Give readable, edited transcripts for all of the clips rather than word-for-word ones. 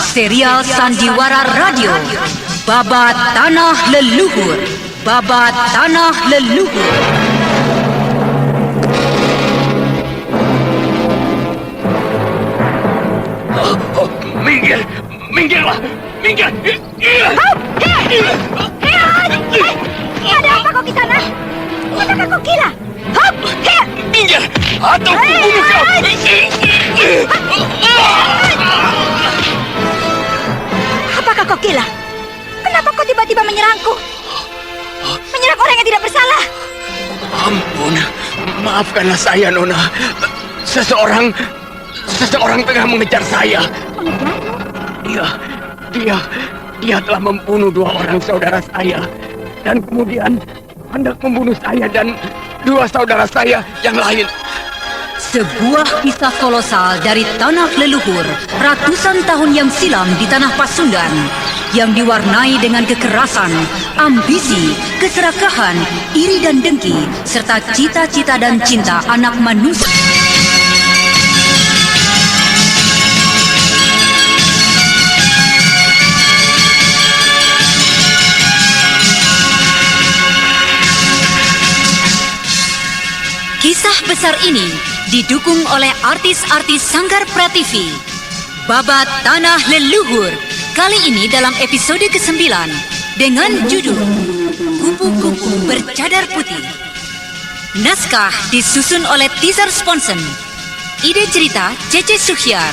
serial Sandiwara Radio, Babat Tanah Leluhur. Babat Tanah Leluhur. Minggirlah! Minggir! Ada apa kau di sana? Apakah kau gila? Minggir! Atau kubunuh kau! Apakah kau gila? Kenapa kau tiba-tiba menyerangku? Menyerang orang yang tidak bersalah. Ampun, maafkanlah saya, Nona. Seseorang tengah mengejar saya. Dia telah membunuh 2 orang saudara saya. Dan kemudian hendak membunuh saya dan 2 saudara saya yang lain. Sebuah kisah kolosal dari tanah leluhur ratusan tahun yang silam di tanah Pasundan yang diwarnai dengan kekerasan, ambisi, keserakahan, iri dan dengki, serta cita-cita dan cinta anak manusia. Kisah besar ini didukung oleh artis-artis Sanggar Prativi. Babat Tanah Leluhur, kali ini dalam episode ke-9 dengan judul Kupu-Kupu Bercadar Putih. Naskah disusun oleh Tizar Sponsen. Ide cerita Cece Suhyar.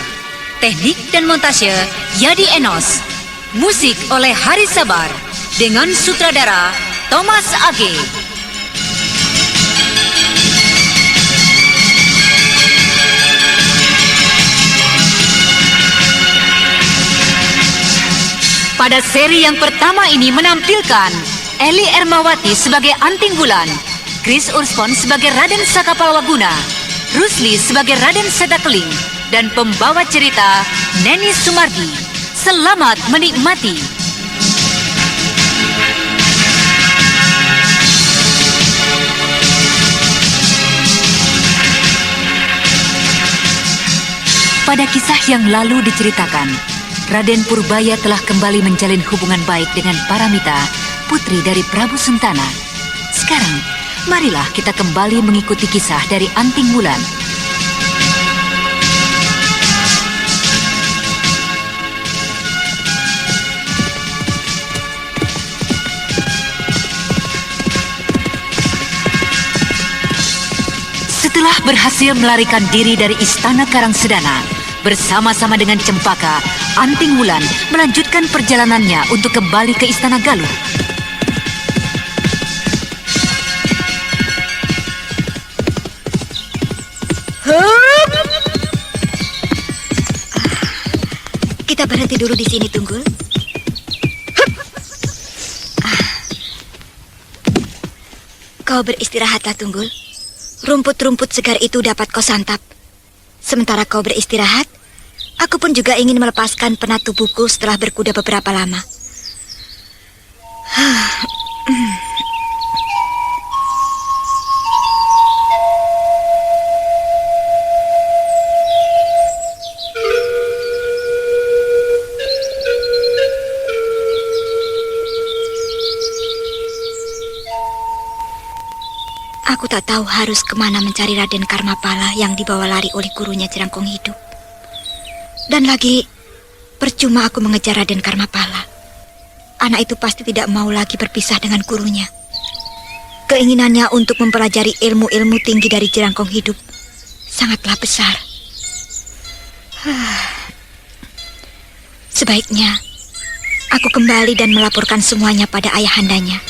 Teknik dan montase Yadi Enos. Musik oleh Haris Sabar dengan sutradara Thomas Age. Pada seri yang pertama ini menampilkan Eli Ermawati sebagai Anting Wulan, Chris Urspon sebagai Raden Sakapalwaguna, Rusli sebagai Raden Setakling, dan pembawa cerita Neni Sumardi. Selamat menikmati. Pada kisah yang lalu diceritakan, Raden Purbaya telah kembali menjalin hubungan baik dengan Paramita, putri dari Prabu Sentana. Sekarang, marilah kita kembali mengikuti kisah dari Anting Wulan. Setelah berhasil melarikan diri dari Istana Karangsedana, bersama-sama dengan Cempaka, Anting Wulan melanjutkan perjalanannya untuk kembali ke Istana Galuh. Kita berhenti dulu di sini, Tunggul. Kau beristirahatlah, Tunggul. Rumput-rumput segar itu dapat kau santap. Sementara kau beristirahat, aku pun juga ingin melepaskan penat tubuhku setelah berkuda beberapa lama. Aku tak tahu harus kemana mencari Raden Karmapala yang dibawa lari oleh gurunya Jerangkong Hidup. Dan lagi, percuma aku mengejar Raden Karmapala. Anak itu pasti tidak mau lagi berpisah dengan gurunya. Keinginannya untuk mempelajari ilmu-ilmu tinggi dari Jerangkong Hidup sangatlah besar. Sebaiknya, aku kembali dan melaporkan semuanya pada ayahandanya.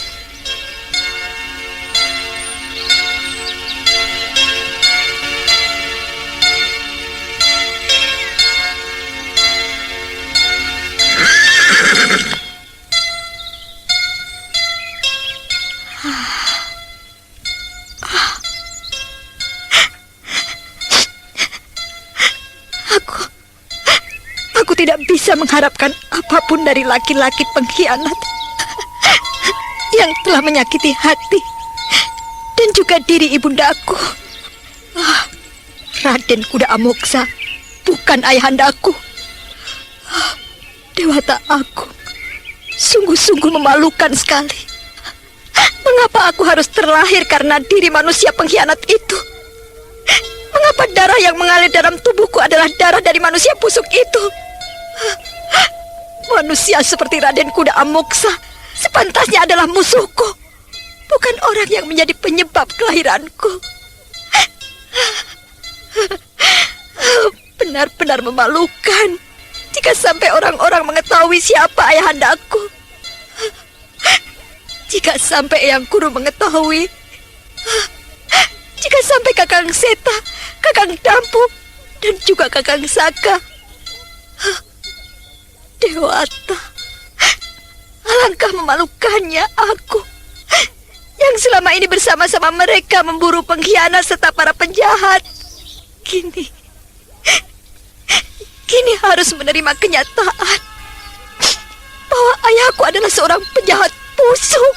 Aku tidak bisa mengharapkan apapun dari laki-laki pengkhianat yang telah menyakiti hati dan juga diri ibundaku. Raden Kuda Amoksa bukan ayahandaku. Dewata Agung, sungguh-sungguh memalukan sekali. Mengapa aku harus terlahir karena diri manusia pengkhianat itu? Mengapa darah yang mengalir dalam tubuhku adalah darah dari manusia busuk itu? Manusia seperti Raden Kuda Amoksa sepantasnya adalah musuhku, bukan orang yang menjadi penyebab kelahiranku. Benar-benar memalukan jika sampai orang-orang mengetahui siapa ayahandaku. Jika sampai Eyang Kuru mengetahui, jika sampai Kakang Seta, Kakang Dampu, dan juga Kakang Saka. Dewata, alangkah memalukannya aku yang selama ini bersama-sama mereka memburu pengkhianat serta para penjahat. Kini harus menerima kenyataan bahwa ayahku adalah seorang penjahat busuk.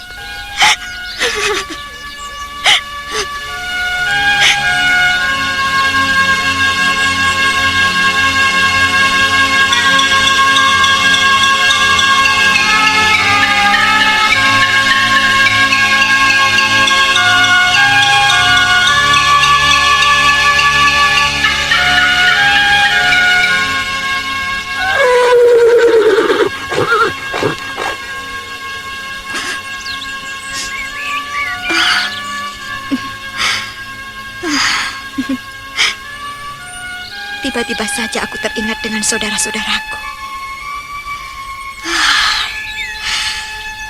Tiba-tiba saja aku teringat dengan saudara-saudaraku.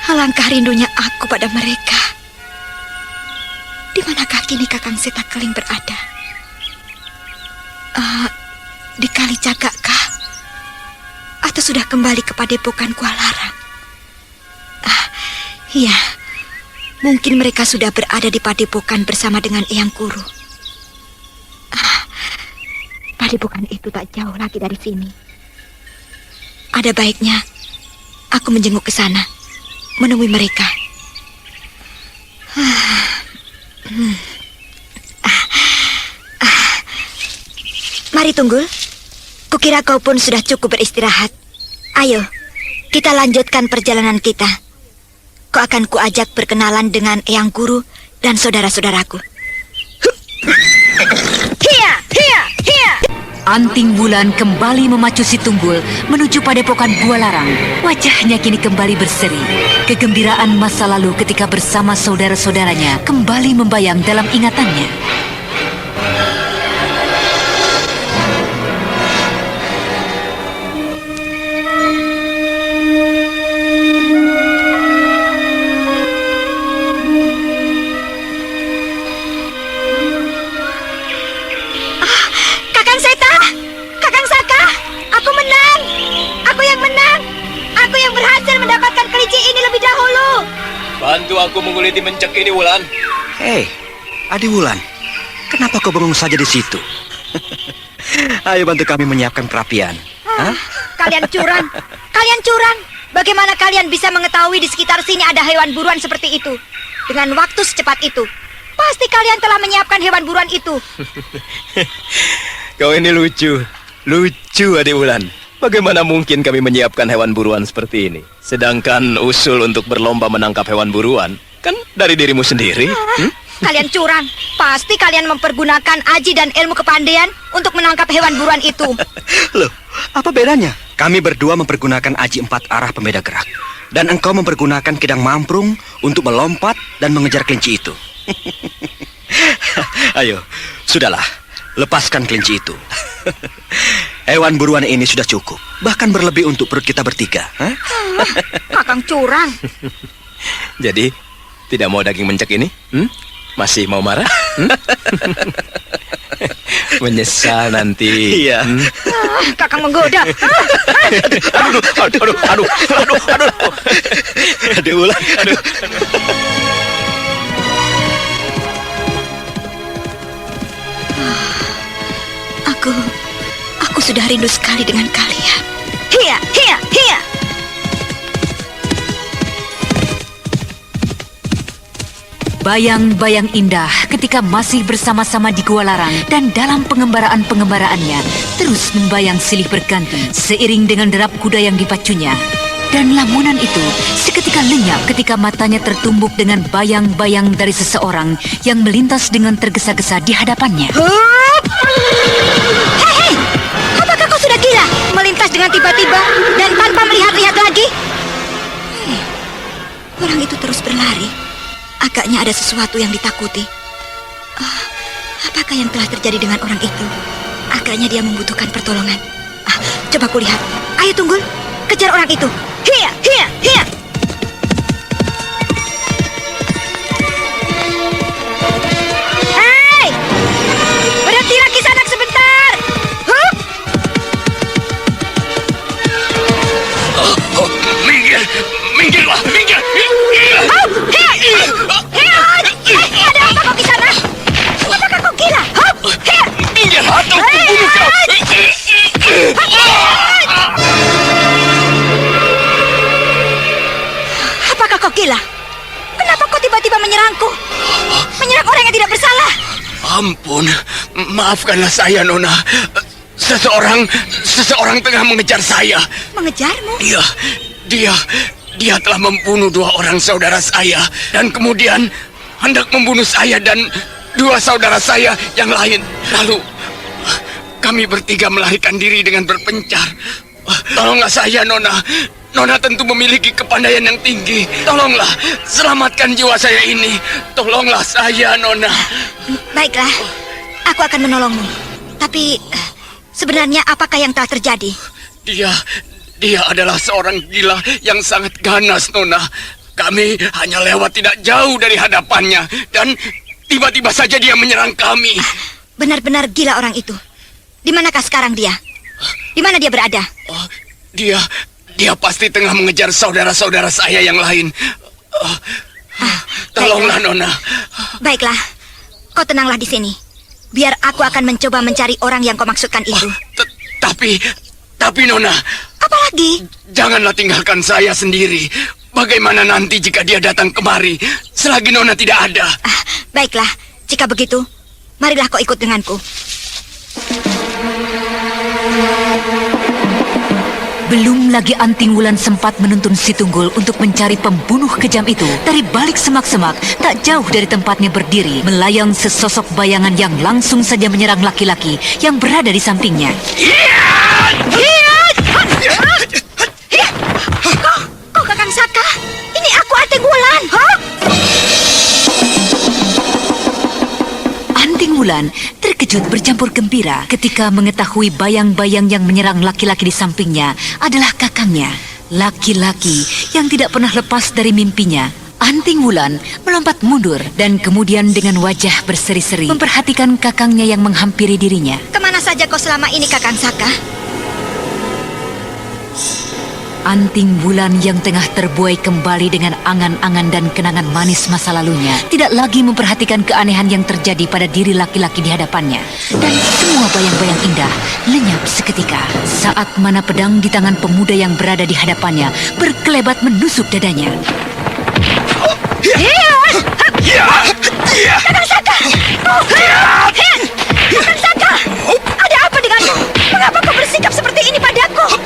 Alangkah rindunya aku pada mereka. Di manakah kini Kakang Seta Keling berada? Di Kali Cagak kah? Atau sudah kembali ke padepokan Kualarang? Iya, mungkin mereka sudah berada di padepokan bersama dengan Eyang Kuru. Padepokan itu tak jauh lagi dari sini. Ada baiknya aku menjenguk ke sana, menemui mereka. Mari Tunggul. Kukira kau pun sudah cukup beristirahat. Ayo, kita lanjutkan perjalanan kita. Kau akan kuajak berkenalan dengan Eyang Guru dan saudara-saudaraku. Hiya, hiya, hiya. Anting Wulan kembali memacu si Tunggul menuju padepokan Bualarang. Wajahnya kini kembali berseri. Kegembiraan masa lalu ketika bersama saudara-saudaranya kembali membayang dalam ingatannya. Bantu aku menguliti mencek ini, Wulan. Hei, Adi Wulan, kenapa kau bengong saja di situ? Ayo bantu kami menyiapkan perapian. Kalian curang, kalian curang. Bagaimana kalian bisa mengetahui di sekitar sini ada hewan buruan seperti itu? Dengan waktu secepat itu, pasti kalian telah menyiapkan hewan buruan itu. Kau ini lucu, Adi Wulan. Bagaimana mungkin kami menyiapkan hewan buruan seperti ini? Sedangkan usul untuk berlomba menangkap hewan buruan kan dari dirimu sendiri. Kalian curang. Pasti kalian mempergunakan aji dan ilmu kepandaian untuk menangkap hewan buruan itu. Loh, apa bedanya? Kami berdua mempergunakan aji 4 arah pembeda gerak. Dan engkau mempergunakan kidang mamprung untuk melompat dan mengejar kelinci itu. Ayo, sudahlah. Lepaskan kelinci itu. Hewan buruan ini sudah cukup. Bahkan berlebih untuk perut kita bertiga. Kakang curang. Jadi, tidak mau daging mencek ini? Masih mau marah? Menyesal nanti. Iya. Kakang menggoda. Aduh. Aduh, ulang. Aduh. Aku sudah rindu sekali dengan kalian. Hiya, hiya, hiya. Bayang-bayang indah ketika masih bersama-sama di Gua Larang dan dalam pengembaraan-pengembaraannya terus membayang silih berganti seiring dengan derap kuda yang dipacunya. Dan lamunan itu seketika lenyap ketika matanya tertumbuk dengan bayang-bayang dari seseorang yang melintas dengan tergesa-gesa di hadapannya. Hei, apakah kau sudah gila melintas dengan tiba-tiba dan tanpa melihat-lihat lagi? Orang itu terus berlari. Agaknya ada sesuatu yang ditakuti. Apakah yang telah terjadi dengan orang itu? Agaknya dia membutuhkan pertolongan. Coba kulihat. Ayo Tunggul, kejar orang itu. Hiya, hiya, hiya. Hei, berhentilah Kisanak sebentar. Hup. Minggirlah, minggir. Ada apa kau Kisanak? Apakah kau gila? Minggir, atau kubunuh kau. Apakah kau gila? Kenapa kau tiba-tiba menyerangku? Menyerang orang yang tidak bersalah. Ampun, maafkanlah saya, Nona. Seseorang tengah mengejar saya. Mengejarmu? Iya, dia telah membunuh 2 orang saudara saya dan kemudian hendak membunuh saya dan 2 saudara saya yang lain. Lalu kami bertiga melarikan diri dengan berpencar. Tolonglah saya, Nona. Nona tentu memiliki kepandaian yang tinggi. Tolonglah, selamatkan jiwa saya ini. Tolonglah saya, Nona. Baiklah, aku akan menolongmu. Tapi sebenarnya apakah yang telah terjadi? Dia adalah seorang gila yang sangat ganas, Nona. Kami hanya lewat tidak jauh dari hadapannya dan tiba-tiba saja dia menyerang kami. Benar-benar gila orang itu. Di manakah sekarang dia? Di mana dia berada? Dia pasti tengah mengejar saudara-saudara saya yang lain. Tolonglah, Nona. Baiklah, kau tenanglah di sini. Biar aku akan mencoba mencari orang yang kau maksudkan itu. Tapi Nona, apalagi? Janganlah tinggalkan saya sendiri. Bagaimana nanti jika dia datang kemari selagi Nona tidak ada? Baiklah, jika begitu, marilah kau ikut denganku. Belum lagi Anting Wulan sempat menuntun si Tunggul untuk mencari pembunuh kejam itu. Dari balik semak-semak, tak jauh dari tempatnya berdiri, melayang sesosok bayangan yang langsung saja menyerang laki-laki yang berada di sampingnya. Kau Kakang Saka? Ini aku Anting Wulan. Anting Wulan terkejut bercampur gembira ketika mengetahui bayang-bayang yang menyerang laki-laki di sampingnya adalah kakangnya. Laki-laki yang tidak pernah lepas dari mimpinya. Anting Wulan melompat mundur dan kemudian dengan wajah berseri-seri memperhatikan kakangnya yang menghampiri dirinya. Kemana saja kau selama ini, Kakang Saka? Anting Wulan yang tengah terbuai kembali dengan angan-angan dan kenangan manis masa lalunya tidak lagi memperhatikan keanehan yang terjadi pada diri laki-laki di hadapannya. Dan semua bayang-bayang indah lenyap seketika saat mana pedang di tangan pemuda yang berada di hadapannya berkelebat menusuk dadanya. Kakang Saka! Kakang Saka! Ada apa denganmu? Mengapa kau bersikap seperti ini padaku?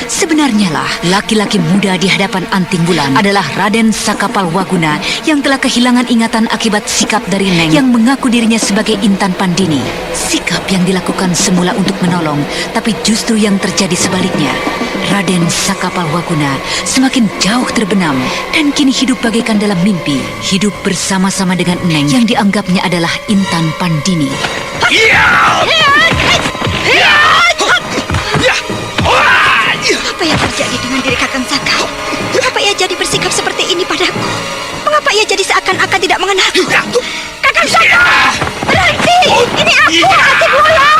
Sebenarnya lah, laki-laki muda di hadapan Anting Wulan adalah Raden Sakapalwaguna yang telah kehilangan ingatan akibat sikap dari Neng yang mengaku dirinya sebagai Intan Pandini. Sikap yang dilakukan semula untuk menolong, tapi justru yang terjadi sebaliknya. Raden Sakapalwaguna semakin jauh terbenam dan kini hidup bagaikan dalam mimpi. Hidup bersama-sama dengan Neng yang dianggapnya adalah Intan Pandini. Apa yang terjadi dengan diri Kakang Saka? Mengapa ia jadi bersikap seperti ini padaku? Mengapa ia jadi seakan-akan tidak mengenalku? Kakang Saka! Berhenti! Ini aku, Anting Wulan!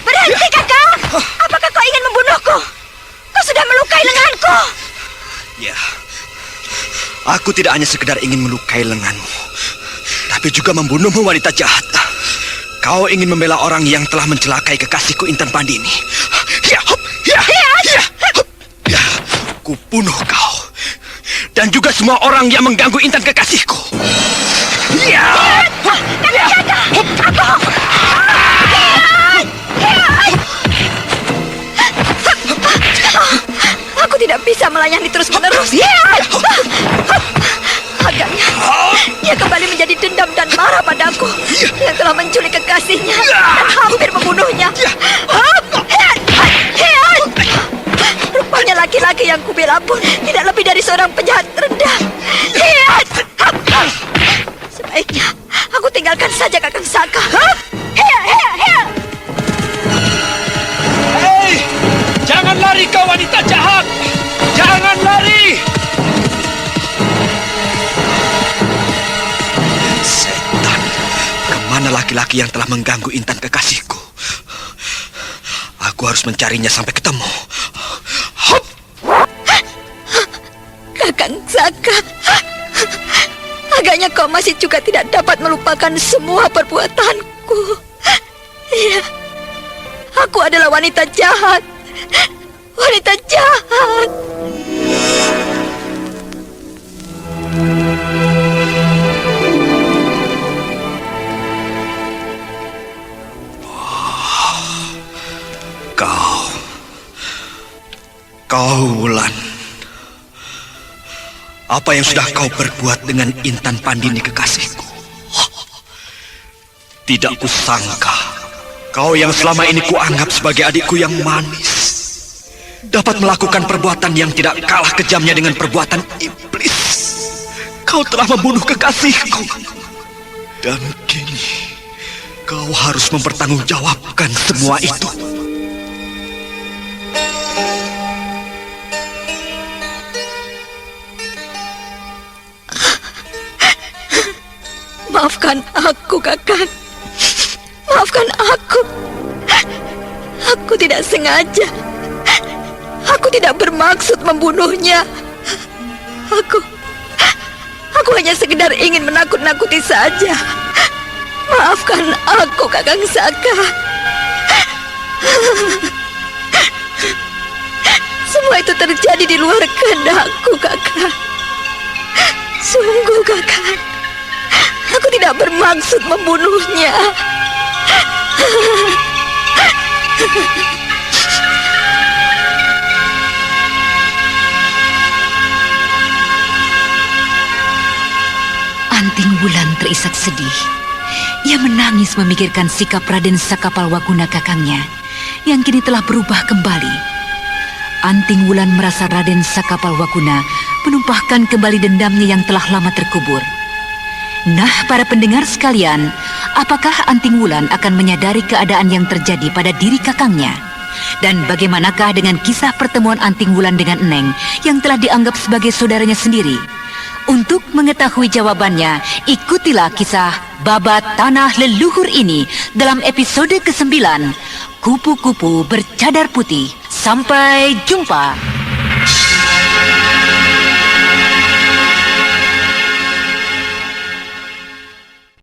Berhenti, Kakang! Apakah kau ingin membunuhku? Kau sudah melukai lenganku! Ya, aku tidak hanya sekedar ingin melukai lenganmu, tapi juga membunuhmu, wanita jahat. Kau ingin membela orang yang telah mencelakai kekasihku Intan Pandini. Kubunuh kau. Dan juga semua orang yang mengganggu Intan kekasihku. Aku tidak bisa melayani terus-menerus. Agaknya ia kembali menjadi dendam dan marah padaku yang telah menculik kekasihnya dan hampir membunuhnya. Rupanya laki-laki yang kubela pun tidak lebih dari seorang penjahat rendah. Sebaiknya aku tinggalkan saja Kakang Saka. Hei! Jangan lari kau wanita jahat! Jangan lari! Setan! Kemana laki-laki yang telah mengganggu Intan kekasihku? Aku harus mencarinya sampai ketemu. Hop! Kakang Saka, agaknya kau masih juga tidak dapat melupakan semua perbuatanku. Iya, aku adalah wanita jahat. Wanita jahat. Kau, Wulan. Apa yang sudah kau perbuat dengan Intan Pandini kekasihku? Tidak kusangka kau yang selama ini kuanggap sebagai adikku yang manis dapat melakukan perbuatan yang tidak kalah kejamnya dengan perbuatan iblis. Kau telah membunuh kekasihku. Dan kini kau harus mempertanggungjawabkan semua itu. Maafkan aku, Kakang. Maafkan aku. Aku tidak sengaja. Aku tidak bermaksud membunuhnya. Aku hanya sekedar ingin menakut-nakuti saja. Maafkan aku, Kakang Saka. Semua itu terjadi di luar kehendakku, Kakang. Sungguh, Kakang. Aku tidak bermaksud membunuhnya. Anting Wulan terisak sedih. Ia menangis memikirkan sikap Raden Sakapalwaguna kakangnya yang kini telah berubah kembali. Anting Wulan merasa Raden Sakapalwaguna menumpahkan kembali dendamnya yang telah lama terkubur. Nah, para pendengar sekalian, apakah Anting Wulan akan menyadari keadaan yang terjadi pada diri kakangnya? Dan bagaimanakah dengan kisah pertemuan Anting Wulan dengan Eneng yang telah dianggap sebagai saudaranya sendiri? Untuk mengetahui jawabannya, ikutilah kisah Babat Tanah Leluhur ini dalam episode ke-9, Kupu-Kupu Bercadar Putih. Sampai jumpa.